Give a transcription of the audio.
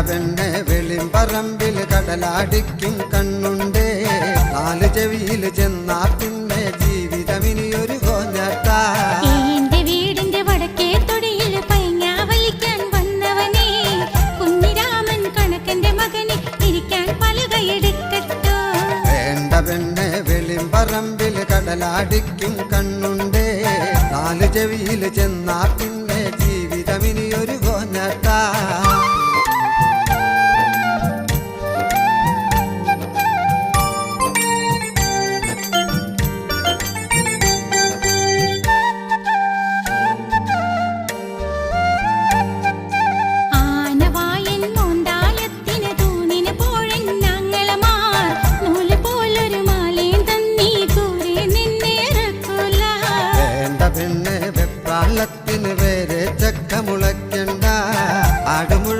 പെണ്ണെ വെളിമ്പറമ്പിൽ കടലാടിക്കും കണ്ണുണ്ടേ, നാല് ചെവിയിൽ ചെന്നാ പിന്നെ ജീവിതമിനിയൊരു കോഞ്ഞാട്ടാ. എന്റെ വീടിന്റെ വടക്കേ തൊടിയിൽ പൈങ്ങാ വലിക്കാൻ വന്നവനെ, കുഞ്ഞിരാമൻ കണക്കന്റെ മകനെ ഇരിക്കാൻ പലകയെടുക്കട്ടോ. വേണ്ട പെണ്ണെ വെളിമ്പറമ്പിൽ കടലാടിക്കും കണ്ണുണ്ടേ, നാല് ചെവിയിൽ ചെന്നാ